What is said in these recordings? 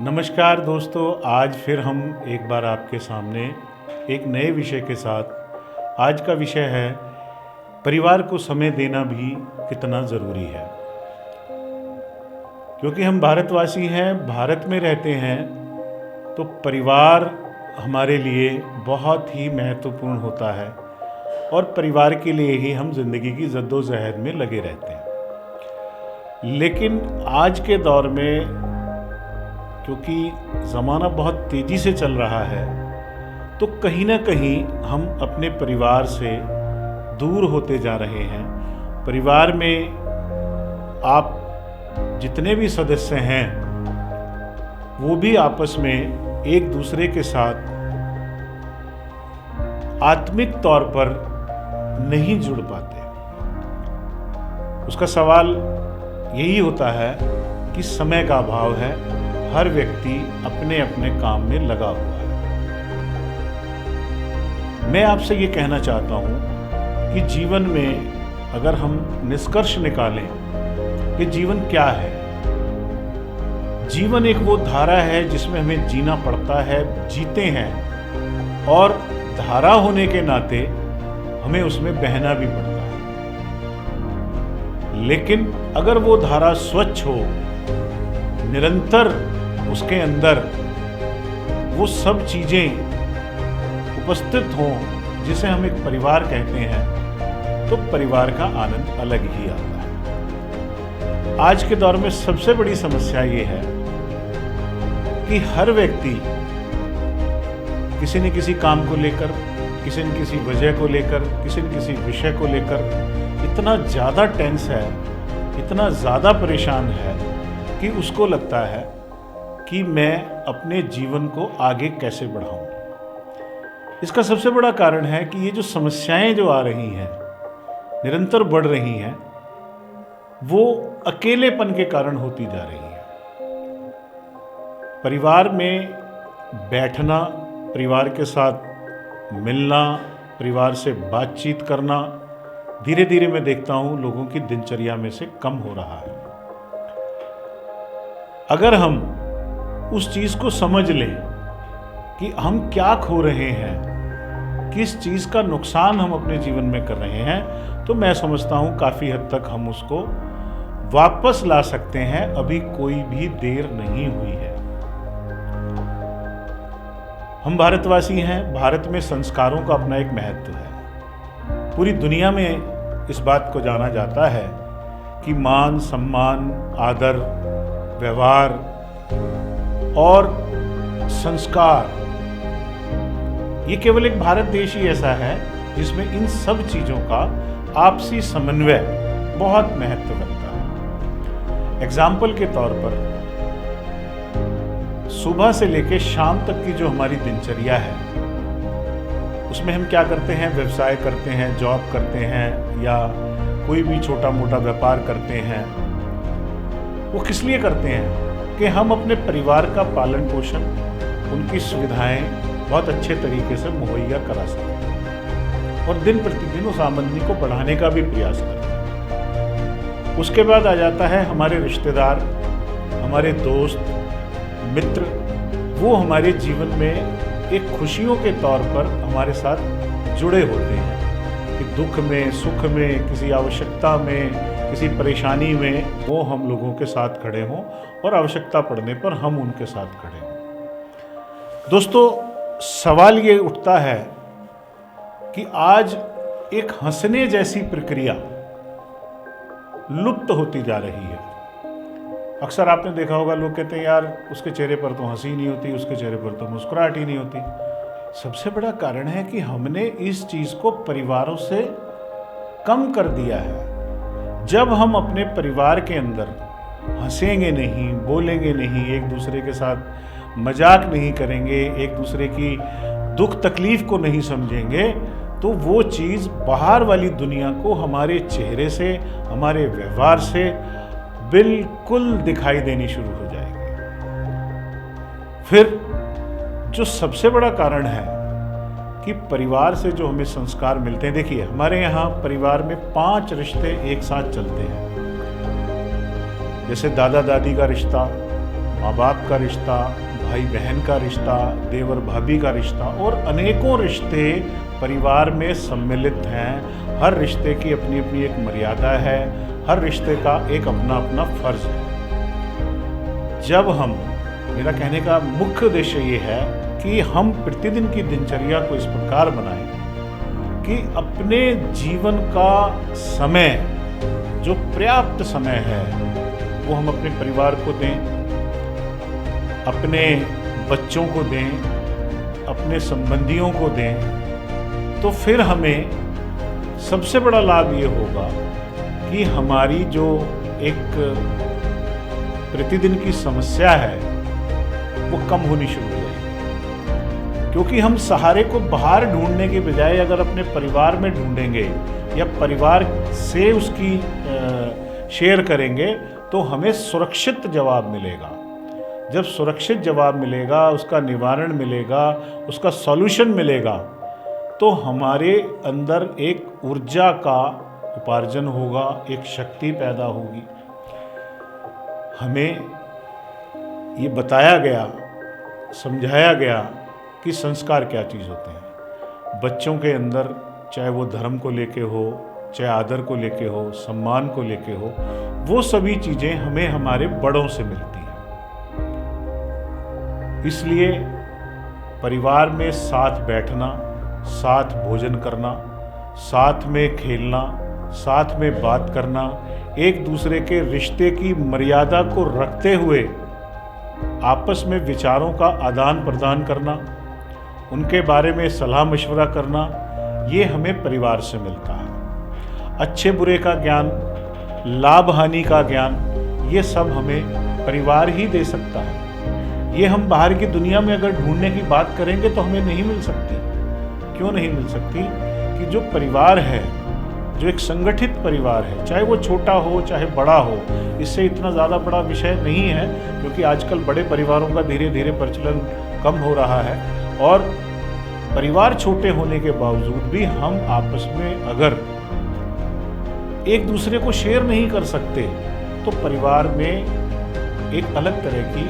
नमस्कार दोस्तों, आज फिर हम एक बार आपके सामने एक नए विषय के साथ। आज का विषय है परिवार को समय देना भी कितना ज़रूरी है। क्योंकि हम भारतवासी हैं, भारत में रहते हैं, तो परिवार हमारे लिए बहुत ही महत्वपूर्ण होता है और परिवार के लिए ही हम जिंदगी की जद्दोजहद में लगे रहते हैं। लेकिन आज के दौर में क्योंकि ज़माना बहुत तेज़ी से चल रहा है, तो कहीं ना कहीं हम अपने परिवार से दूर होते जा रहे हैं। परिवार में आप जितने भी सदस्य हैं वो भी आपस में एक दूसरे के साथ आत्मिक तौर पर नहीं जुड़ पाते। उसका सवाल यही होता है कि समय का अभाव है, हर व्यक्ति अपने अपने काम में लगा हुआ है। मैं आपसे ये कहना चाहता हूँ कि जीवन में अगर हम निष्कर्ष निकालें कि जीवन क्या है, जीवन एक वो धारा है जिसमें हमें जीना पड़ता है, जीते हैं, और धारा होने के नाते हमें उसमें बहना भी पड़ता है। लेकिन अगर वो धारा स्वच्छ हो, निरंतर उसके अंदर वो सब चीज़ें उपस्थित हों जिसे हम एक परिवार कहते हैं, तो परिवार का आनंद अलग ही आता है। आज के दौर में सबसे बड़ी समस्या ये है कि हर व्यक्ति किसी न किसी काम को लेकर, किसी न किसी वजह को लेकर, किसी न किसी विषय को लेकर इतना ज़्यादा टेंस है, इतना ज़्यादा परेशान है कि उसको लगता है कि मैं अपने जीवन को आगे कैसे बढ़ाऊं। इसका सबसे बड़ा कारण है कि ये जो समस्याएं जो आ रही हैं, निरंतर बढ़ रही हैं, वो अकेलेपन के कारण होती जा रही हैं। परिवार में बैठना, परिवार के साथ मिलना, परिवार से बातचीत करना धीरे धीरे मैं देखता हूं लोगों की दिनचर्या में से कम हो रहा है। अगर हम उस चीज़ को समझ लें कि हम क्या खो रहे हैं, किस चीज़ का नुकसान हम अपने जीवन में कर रहे हैं, तो मैं समझता हूँ काफ़ी हद तक हम उसको वापस ला सकते हैं। अभी कोई भी देर नहीं हुई है। हम भारतवासी हैं, भारत में संस्कारों का अपना एक महत्व है। पूरी दुनिया में इस बात को जाना जाता है कि मान, सम्मान, आदर, व्यवहार और संस्कार, ये केवल एक भारत देश ही ऐसा है जिसमें इन सब चीज़ों का आपसी समन्वय बहुत महत्व रखता है। एग्जाम्पल के तौर पर सुबह से लेकर शाम तक की जो हमारी दिनचर्या है, उसमें हम क्या करते हैं? व्यवसाय करते हैं, जॉब करते हैं, या कोई भी छोटा मोटा व्यापार करते हैं। वो किस लिए करते हैं? कि हम अपने परिवार का पालन पोषण, उनकी सुविधाएं बहुत अच्छे तरीके से मुहैया करा सकें और दिन प्रतिदिन उस आमदनी को बढ़ाने का भी प्रयास करें। उसके बाद आ जाता है हमारे रिश्तेदार, हमारे दोस्त, मित्र। वो हमारे जीवन में एक खुशियों के तौर पर हमारे साथ जुड़े होते हैं कि दुख में, सुख में, किसी आवश्यकता में, किसी परेशानी में वो हम लोगों के साथ खड़े हों और आवश्यकता पड़ने पर हम उनके साथ खड़े हों। दोस्तों, सवाल ये उठता है कि आज एक हंसने जैसी प्रक्रिया लुप्त होती जा रही है। अक्सर आपने देखा होगा, लोग कहते हैं यार उसके चेहरे पर तो हंसी नहीं होती, उसके चेहरे पर तो मुस्कुराहट ही नहीं होती। सबसे बड़ा कारण है कि हमने इस चीज़ को परिवारों से कम कर दिया है। जब हम अपने परिवार के अंदर हंसेंगे नहीं, बोलेंगे नहीं, एक दूसरे के साथ मजाक नहीं करेंगे, एक दूसरे की दुख तकलीफ को नहीं समझेंगे, तो वो चीज़ बाहर वाली दुनिया को हमारे चेहरे से, हमारे व्यवहार से बिल्कुल दिखाई देनी शुरू हो जाएगी। फिर जो सबसे बड़ा कारण है कि परिवार से जो हमें संस्कार मिलते हैं, देखिए हमारे यहाँ परिवार में 5 रिश्ते एक साथ चलते हैं। जैसे दादा दादी का रिश्ता, माँ बाप का रिश्ता, भाई बहन का रिश्ता, देवर भाभी का रिश्ता और अनेकों रिश्ते परिवार में सम्मिलित हैं। हर रिश्ते की अपनी अपनी एक मर्यादा है, हर रिश्ते का एक अपना अपना फर्ज है। जब हम, मेरा कहने का मुख्य उद्देश्य ये है कि हम प्रतिदिन की दिनचर्या को इस प्रकार बनाएं कि अपने जीवन का समय, जो पर्याप्त समय है, वो हम अपने परिवार को दें, अपने बच्चों को दें, अपने संबंधियों को दें। तो फिर हमें सबसे बड़ा लाभ ये होगा कि हमारी जो एक प्रतिदिन की समस्या है वो कम होनी शुरू हो जाएगी, क्योंकि हम सहारे को बाहर ढूंढने के बजाय अगर अपने परिवार में ढूंढेंगे या परिवार से उसकी शेयर करेंगे तो हमें सुरक्षित जवाब मिलेगा। जब सुरक्षित जवाब मिलेगा, उसका निवारण मिलेगा, उसका सॉल्यूशन मिलेगा, तो हमारे अंदर एक ऊर्जा का उपार्जन होगा, एक शक्ति पैदा होगी। हमें ये बताया गया, समझाया गया कि संस्कार क्या चीज़ होते हैं। बच्चों के अंदर, चाहे वो धर्म को लेके हो, चाहे आदर को लेके हो, सम्मान को लेके हो, वो सभी चीज़ें हमें हमारे बड़ों से मिलती हैं। इसलिए परिवार में साथ बैठना, साथ भोजन करना, साथ में खेलना, साथ में बात करना, एक दूसरे के रिश्ते की मर्यादा को रखते हुए आपस में विचारों का आदान प्रदान करना, उनके बारे में सलाह मशवरा करना, ये हमें परिवार से मिलता है। अच्छे बुरे का ज्ञान, लाभ हानि का ज्ञान, ये सब हमें परिवार ही दे सकता है। ये हम बाहर की दुनिया में अगर ढूंढने की बात करेंगे तो हमें नहीं मिल सकती। क्यों नहीं मिल सकती? कि जो परिवार है, जो एक संगठित परिवार है, चाहे वो छोटा हो चाहे बड़ा हो, इससे इतना ज़्यादा बड़ा विषय नहीं है, क्योंकि आजकल बड़े परिवारों का धीरे धीरे प्रचलन कम हो रहा है। और परिवार छोटे होने के बावजूद भी हम आपस में अगर एक दूसरे को शेयर नहीं कर सकते तो परिवार में एक अलग तरह की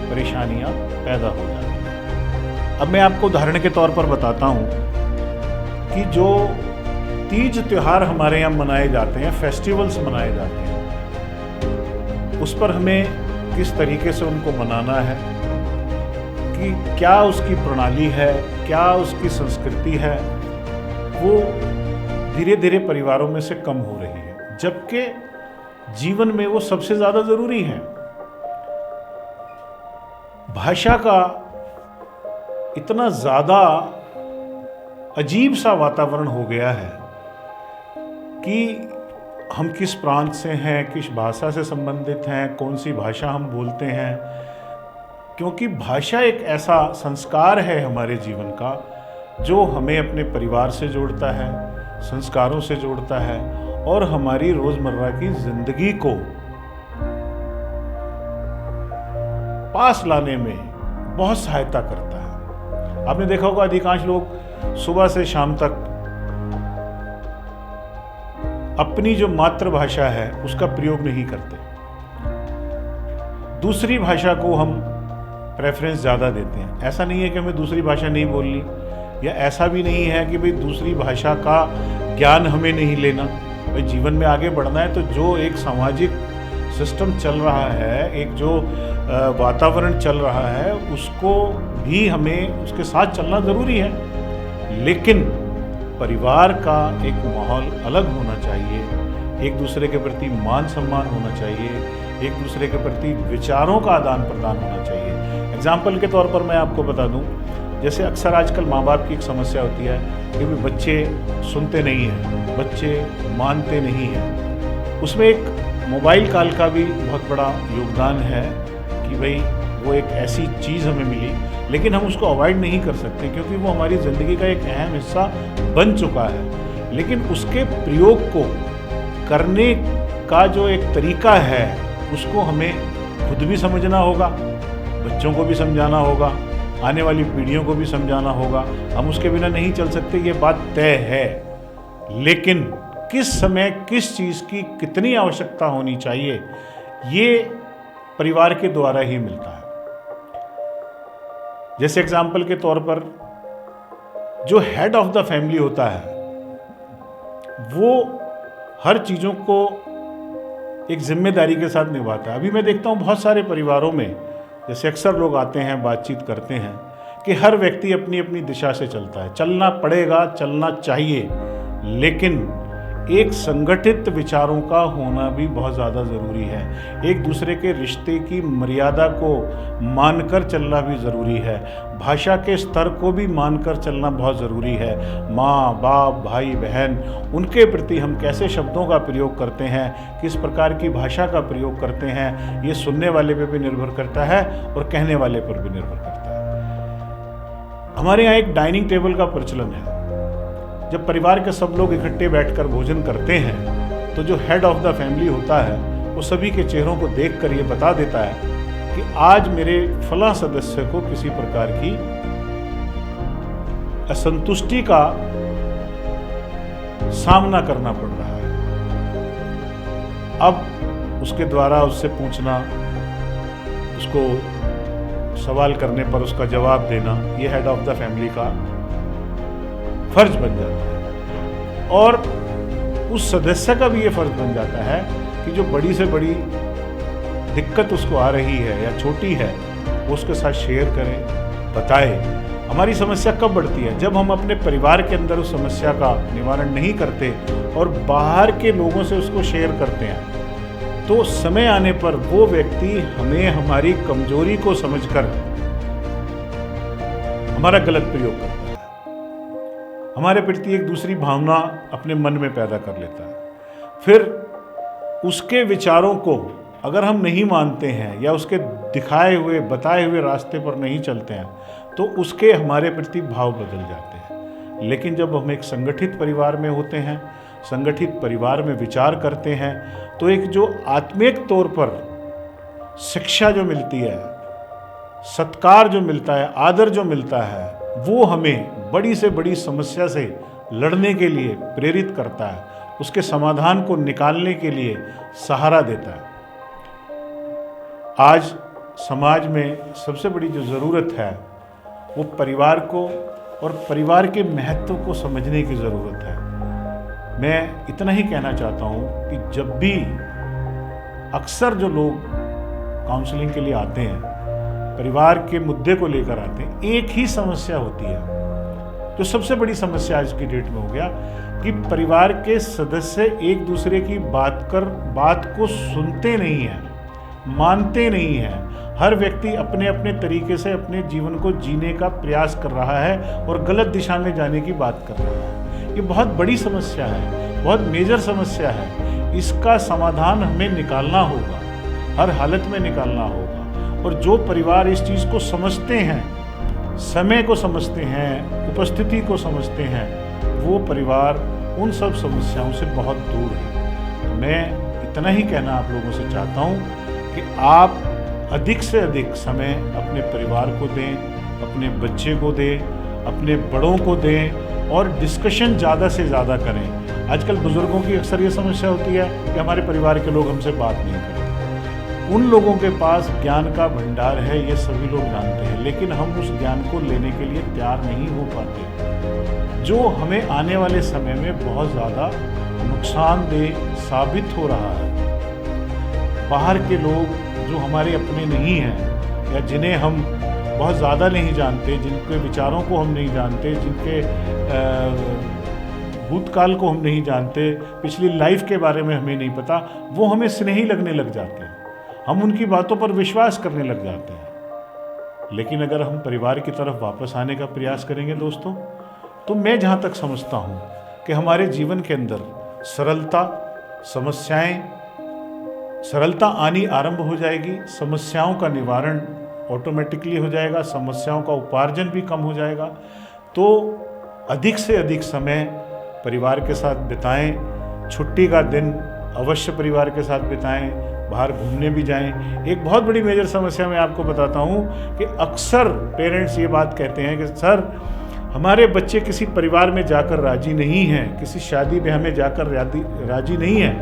परेशानियां पैदा हो जाती हैं। अब मैं आपको उदाहरण के तौर पर बताता हूं कि जो तीज त्योहार हमारे यहाँ मनाए जाते हैं, फेस्टिवल्स मनाए जाते हैं, उस पर हमें किस तरीके से उनको मनाना है, कि क्या उसकी प्रणाली है, क्या उसकी संस्कृति है, वो धीरे धीरे परिवारों में से कम हो रही है, जबकि जीवन में वो सबसे ज़्यादा ज़रूरी है। भाषा का इतना ज़्यादा अजीब सा वातावरण हो गया है कि हम किस प्रांत से हैं, किस भाषा से संबंधित हैं, कौन सी भाषा हम बोलते हैं, क्योंकि भाषा एक ऐसा संस्कार है हमारे जीवन का जो हमें अपने परिवार से जोड़ता है, संस्कारों से जोड़ता है और हमारी रोज़मर्रा की ज़िंदगी को पास लाने में बहुत सहायता करता है। आपने देखा होगा अधिकांश लोग सुबह से शाम तक अपनी जो मातृभाषा है उसका प्रयोग नहीं करते, दूसरी भाषा को हम प्रेफरेंस ज़्यादा देते हैं। ऐसा नहीं है कि हमें दूसरी भाषा नहीं बोलनी, या ऐसा भी नहीं है कि भाई दूसरी भाषा का ज्ञान हमें नहीं लेना। भाई जीवन में आगे बढ़ना है तो जो एक सामाजिक सिस्टम चल रहा है, एक जो वातावरण चल रहा है, उसको भी हमें उसके साथ चलना ज़रूरी है। लेकिन परिवार का एक माहौल अलग होना चाहिए, एक दूसरे के प्रति मान सम्मान होना चाहिए, एक दूसरे के प्रति विचारों का आदान प्रदान होना चाहिए। एग्जाम्पल के तौर पर मैं आपको बता दूं, जैसे अक्सर आजकल माँ बाप की एक समस्या होती है कि भी बच्चे सुनते नहीं हैं, बच्चे मानते नहीं हैं। उसमें एक मोबाइल कॉल का भी बहुत बड़ा योगदान है कि भाई वो एक ऐसी चीज़ हमें मिली, लेकिन हम उसको अवॉइड नहीं कर सकते क्योंकि वो हमारी ज़िंदगी का एक अहम हिस्सा बन चुका है। लेकिन उसके प्रयोग को करने का जो एक तरीका है उसको हमें खुद भी समझना होगा, बच्चों को भी समझाना होगा, आने वाली पीढ़ियों को भी समझाना होगा। हम उसके बिना नहीं चल सकते, ये बात तय है। लेकिन किस समय किस चीज़ की कितनी आवश्यकता होनी चाहिए, ये परिवार के द्वारा ही मिलता है। जैसे एग्जाम्पल के तौर पर जो हेड ऑफ द फैमिली होता है वो हर चीज़ों को एक जिम्मेदारी के साथ निभाता है। अभी मैं देखता हूँ बहुत सारे परिवारों में, जैसे अक्सर लोग आते हैं, बातचीत करते हैं कि हर व्यक्ति अपनी अपनी दिशा से चलता है। चलना पड़ेगा, चलना चाहिए, लेकिन एक संगठित विचारों का होना भी बहुत ज़्यादा ज़रूरी है। एक दूसरे के रिश्ते की मर्यादा को मानकर चलना भी ज़रूरी है। भाषा के स्तर को भी मानकर चलना बहुत ज़रूरी है। माँ बाप, भाई बहन, उनके प्रति हम कैसे शब्दों का प्रयोग करते हैं, किस प्रकार की भाषा का प्रयोग करते हैं, ये सुनने वाले पे भी निर्भर करता है और कहने वाले पर भी निर्भर करता है। हमारे यहाँ एक डाइनिंग टेबल का प्रचलन है। जब परिवार के सब लोग इकट्ठे बैठकर भोजन करते हैं तो जो हेड ऑफ द फैमिली होता है वो सभी के चेहरों को देखकर ये बता देता है कि आज मेरे फलां सदस्य को किसी प्रकार की असंतुष्टि का सामना करना पड़ रहा है। अब उसके द्वारा उससे पूछना, उसको सवाल करने पर उसका जवाब देना, ये हेड ऑफ द फैमिली का फर्ज बन जाता है। और उस सदस्य का भी ये फर्ज बन जाता है कि जो बड़ी से बड़ी दिक्कत उसको आ रही है या छोटी है वो उसके साथ शेयर करें, बताए। हमारी समस्या कब बढ़ती है? जब हम अपने परिवार के अंदर उस समस्या का निवारण नहीं करते और बाहर के लोगों से उसको शेयर करते हैं, तो समय आने पर वो व्यक्ति हमें हमारी कमजोरी को समझकर हमारा गलत प्रयोग करता है, हमारे प्रति एक दूसरी भावना अपने मन में पैदा कर लेता है। फिर उसके विचारों को अगर हम नहीं मानते हैं या उसके दिखाए हुए बताए हुए रास्ते पर नहीं चलते हैं तो उसके हमारे प्रति भाव बदल जाते हैं। लेकिन जब हम एक संगठित परिवार में होते हैं, संगठित परिवार में विचार करते हैं, तो एक जो आत्मिक तौर पर शिक्षा जो मिलती है, सत्कार जो मिलता है, आदर जो मिलता है, वो हमें बड़ी से बड़ी समस्या से लड़ने के लिए प्रेरित करता है, उसके समाधान को निकालने के लिए सहारा देता है। आज समाज में सबसे बड़ी जो ज़रूरत है वो परिवार को और परिवार के महत्व को समझने की ज़रूरत है। मैं इतना ही कहना चाहता हूँ कि जब भी अक्सर जो लोग काउंसलिंग के लिए आते हैं, परिवार के मुद्दे को लेकर आते हैं, एक ही समस्या होती है जो सबसे बड़ी समस्या आज की डेट में हो गया कि परिवार के सदस्य एक दूसरे की बात को सुनते नहीं हैं, मानते नहीं हैं। हर व्यक्ति अपने अपने तरीके से अपने जीवन को जीने का प्रयास कर रहा है और गलत दिशा में जाने की बात कर रहा है। ये बहुत बड़ी समस्या है, बहुत मेजर समस्या है। इसका समाधान हमें निकालना होगा, हर हालत में निकालना होगा। और जो परिवार इस चीज़ को समझते हैं, समय को समझते हैं, उपस्थिति को समझते हैं, वो परिवार उन सब समस्याओं से बहुत दूर है। मैं इतना ही कहना आप लोगों से चाहता हूँ कि आप अधिक से अधिक समय अपने परिवार को दें, अपने बच्चे को दें, अपने बड़ों को दें और डिस्कशन ज़्यादा से ज़्यादा करें। आजकल बुज़ुर्गों की अक्सर ये समस्या होती है कि हमारे परिवार के लोग हमसे बात नहीं करते। उन लोगों के पास ज्ञान का भंडार है, ये सभी लोग जानते हैं, लेकिन हम उस ज्ञान को लेने के लिए तैयार नहीं हो पाते, जो हमें आने वाले समय में बहुत ज़्यादा नुकसानदेह साबित हो रहा है। बाहर के लोग जो हमारे अपने नहीं हैं या जिन्हें हम बहुत ज़्यादा नहीं जानते, जिनके विचारों को हम नहीं जानते, जिनके भूतकाल को हम नहीं जानते, पिछली लाइफ के बारे में हमें नहीं पता, वो हमें स्नेही लगने लग जाते हैं, हम उनकी बातों पर विश्वास करने लग जाते हैं। लेकिन अगर हम परिवार की तरफ वापस आने का प्रयास करेंगे दोस्तों, तो मैं जहाँ तक समझता हूँ कि हमारे जीवन के अंदर सरलता आनी आरंभ हो जाएगी, समस्याओं का निवारण ऑटोमेटिकली हो जाएगा, समस्याओं का उपार्जन भी कम हो जाएगा। तो अधिक से अधिक समय परिवार के साथ बिताएं, छुट्टी का दिन अवश्य परिवार के साथ बिताएं, बाहर घूमने भी जाएं। एक बहुत बड़ी मेजर समस्या मैं आपको बताता हूँ कि अक्सर पेरेंट्स ये बात कहते हैं कि सर हमारे बच्चे किसी परिवार में जाकर राजी नहीं हैं, किसी शादी ब्याह में जाकर राजी नहीं हैं,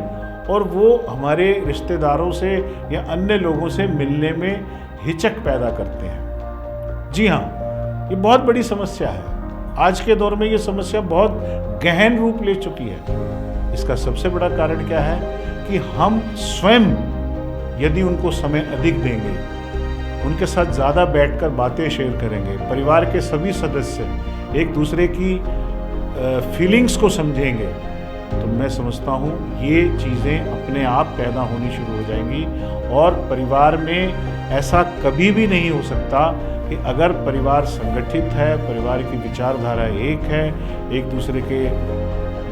और वो हमारे रिश्तेदारों से या अन्य लोगों से मिलने में हिचक पैदा करते हैं। जी हाँ, ये बहुत बड़ी समस्या है। आज के दौर में ये समस्या बहुत गहन रूप ले चुकी है। इसका सबसे बड़ा कारण क्या है कि हम स्वयं यदि उनको समय अधिक देंगे, उनके साथ ज़्यादा बैठकर बातें शेयर करेंगे, परिवार के सभी सदस्य एक दूसरे की फीलिंग्स को समझेंगे, तो मैं समझता हूँ ये चीज़ें अपने आप पैदा होनी शुरू हो जाएंगी। और परिवार में ऐसा कभी भी नहीं हो सकता कि अगर परिवार संगठित है, परिवार की विचारधारा एक है, एक दूसरे के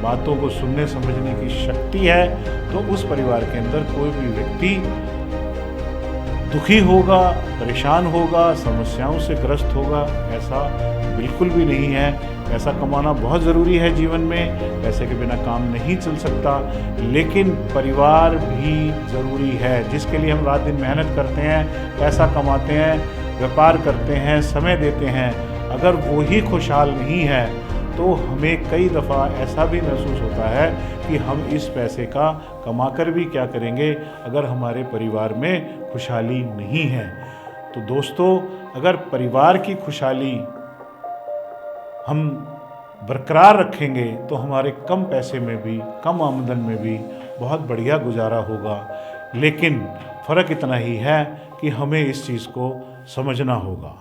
बातों को सुनने समझने की शक्ति है, तो उस परिवार के अंदर कोई भी व्यक्ति दुखी होगा, परेशान होगा, समस्याओं से ग्रस्त होगा, ऐसा बिल्कुल भी नहीं है। पैसा कमाना बहुत ज़रूरी है जीवन में, पैसे के बिना काम नहीं चल सकता, लेकिन परिवार भी ज़रूरी है, जिसके लिए हम रात दिन मेहनत करते हैं, पैसा कमाते हैं, व्यापार करते हैं, समय देते हैं। अगर वो ही खुशहाल नहीं है तो हमें कई दफ़ा ऐसा भी महसूस होता है कि हम इस पैसे का कमाकर भी क्या करेंगे अगर हमारे परिवार में खुशहाली नहीं है। तो दोस्तों, अगर परिवार की खुशहाली हम बरकरार रखेंगे तो हमारे कम पैसे में भी, कम आमदन में भी बहुत बढ़िया गुजारा होगा। लेकिन फ़र्क इतना ही है कि हमें इस चीज़ को समझना होगा।